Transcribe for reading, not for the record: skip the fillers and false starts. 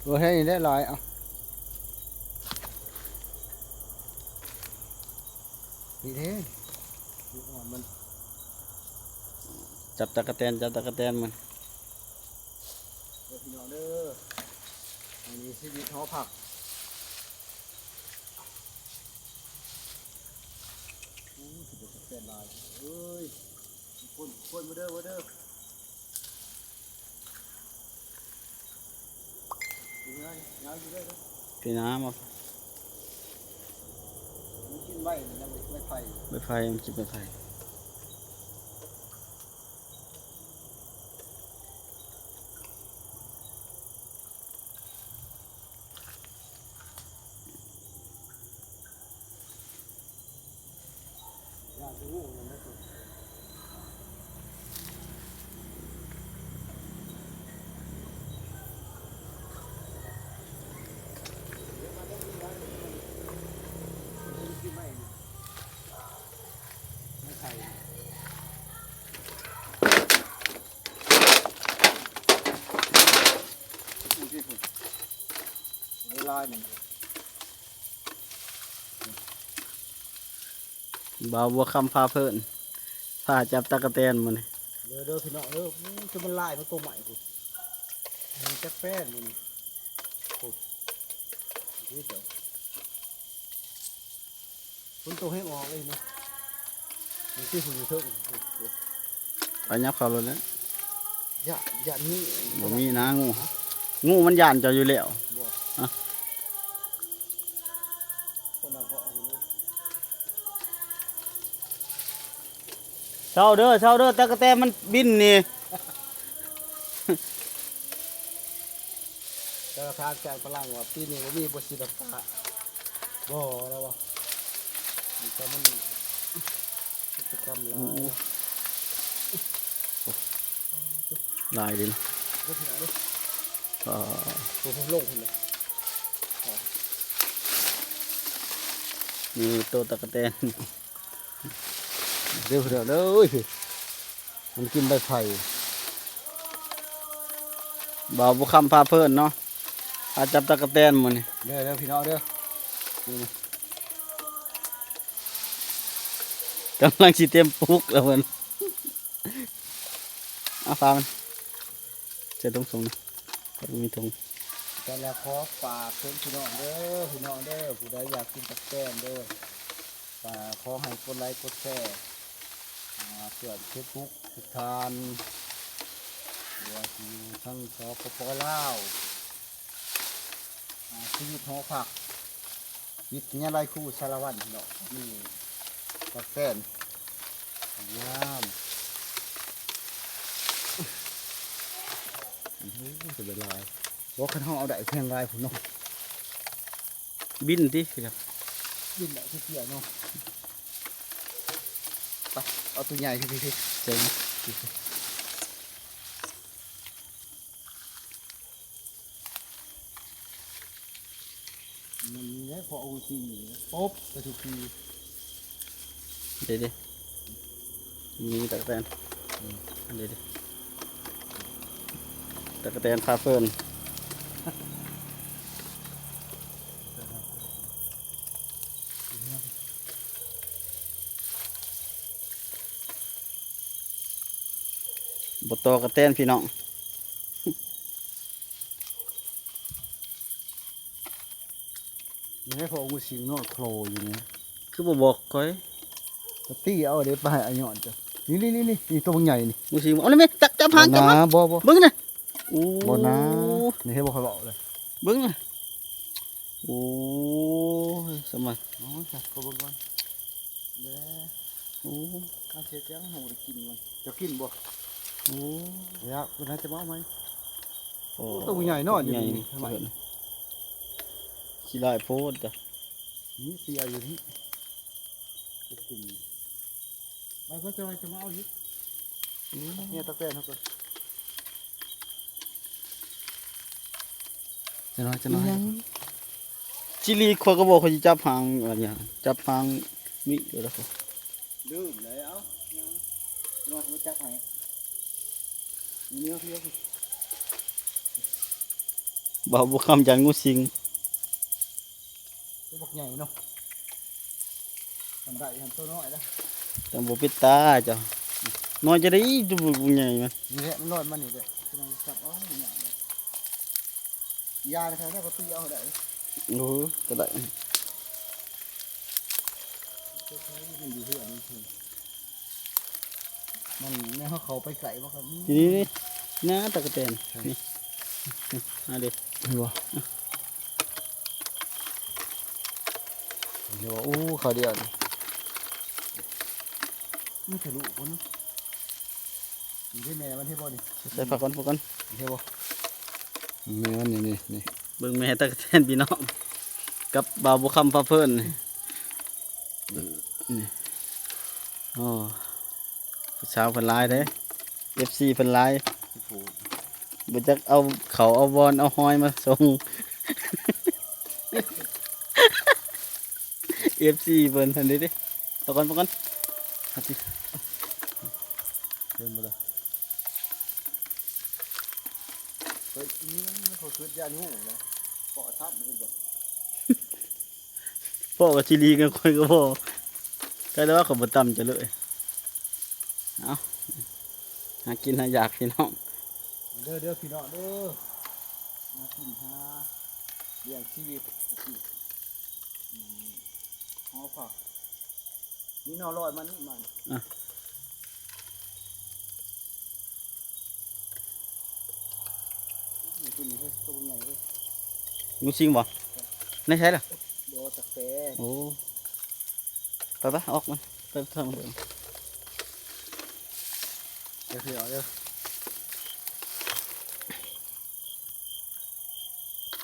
ให้ได้ลอยเอานี่เด้ดูอ่อนมันจับตะกะแตนจับตะกะแตนมันพี่น้องเด้ออันนี้ชีวิตหอผักถือเป็นตะกะแตนลายเอ้ยคนมาเด้อมาเด้อพี่น้ำมากินไว้นะไม่ไฟไม่ไฟมันกินไม่ไฟลายหนึ่งบ่าวบัวคำพาเพิ่นพาจับตะกะแตนมันเด้อพี่น้องจะมันลายมันตัวใหม่กูมันจะแป้นมันกูนี่เดี๋ยวคุณตัวให้ออกเลยนะมันที่คุณอยู่เท่าไปยับเขาเลยนะอย่านี่บ่มีนะงูมันย่านเจ้าอยู่แล้วเช้าเด้อตะกะแตนมันบินนี่แต่ทางแกงพลังว่าปีนี้ว่ามีบสิดปะบ่แล้ววะแต่มันกิจกรรมลายดินผมลงเลยมีตัวตะกะแตนเดี๋ยวมันกินใบไผ่ บ่าวบัวคำพาเพิ่นเนาะพาจับตะกะแตนมันนี่เด้อพี่น้องเด้อกำลังสิเต็มปุกแล้วเพิ่นเอาฟ้ามันเจะต้องส่งนะก็มีทงแต่แล้วขอฝากเพื่อนพี่น้องเด้อผู้ใดอยากกินตะแกรงเด้อขอให้กดไลค์กดแชร์เพื่อนเฟซบุ๊กทุกท่านว่าอยู่ทั้งสปป.ลาวชีวิตหอผักวิทยาลัยครูสารวัตรเนาะนี่ตะแกรงงามจะเป็นลายว่าขันห้องเอาได้เพียงลายผมเนาะบินดิครับบินได้ที่เกียร์เนาะไปเอาตัวใหญ่ที่พี่เจ๋งมันมีแล้วพอเอาจริงปุ๊บไปทุกทีเดี๋ยวมีตะกะแตนเดี๋ยวตะกะแตนพาเพิ่นบ่ตอกระแตนพี่น้องนี่ให้พอเอาสิงนอดโคลอยู่เนี่ยคือบ่บอกก้อยตีเอาเดี๋ยวไปให้หย่อนจ้ะนี่ตัวใหญ่นี่งูสิงเอาเลยไหมจับหางจับมาบ่เบิ้งนะบ่นะนี่ให้บ่ค่อยบอกเลยเบิ้งนะโอ้ยสมัยอ๋อจ้ะก็เบิ้งก่อนเด้อโอ้ข้าเสียจังหูได้กินมันจะกินบ่โอ้เดี๋ยวคุณนายจะมาเอาไหมตัวใหญ่นอนอยู่นี่ทำไมขี้ลายโพดจ้ะนี่เสียอยู่ที่กินไปก็จะมาเอาอยู่เนี่ยตะแกรงเขาก็จะน้อยจิลีเขาก็บอกเขาจะจับหางอะไรอย่างจับหางมิเดี๋ยวเขาดื้อเลยเอานอนหัวจักไหนเนื้อเพี้ย บ่าวบุคำยันงูสิง ตัวบักใหญ่เนาะทำได้ทำตัวน้อยนะ แต่บ่ปิดตาเจ้าน้อยจะได้จุบุกใหญ่มัน นี่แหละมันลอยมานี่เลยกำลังจับเอาให้ใหญ่เลยยานะครับถ้าเขาตีเอาได้ โอ้ก็ได้ มันอยู่ที่อันนี้คือมันแม่เขาไปไก่บ่ครับ ทีนี้นี่น้าตะกะแตนนี่มาดิ นี่วะเดี๋ยวอู้เขาเดียวนี่ทะลุคนอยู่ที่แม่มันที่บ่นี่ ใส่ผักก่อนผักก่อน เที่บ่แม่มันนี่นี่ เบิ่งแม่ตะกะแตนพี่น้องกับบ่าวบุคำพาเพิ่นนี่โอ้ผู้สาวเพิ่นหลายเด้ FC เพิ่นหลาย ผูก บ่จักเอาเขาเอาบอลเอาหอยมาส่ง FC เพิ่นทันเด้เด้ปะก่อนหัดสิ เดินมาเลยเฮ้ยนี่มันเขาคืดยางูนะเกาะทับมันบ่ พ่อกับชิลีกันค่อยก็พ่อก็ได้ว่าเขาบ่ต่ำจะเลยเอาหากินหาอยากพี่น้อง เด้อพี่น้องเด้อมากินหาเลี้ยงชีวิตหอผักนี่นอลอยมันนี่มันตัวนี้เฮ้ยตัวใหญ่เฮ้ย งูสิงบ่ไม่ใช่ล่ะ โดตะแค โอ้ไปออกมาไปทางเดิม เดี๋ยวเดี๋ยว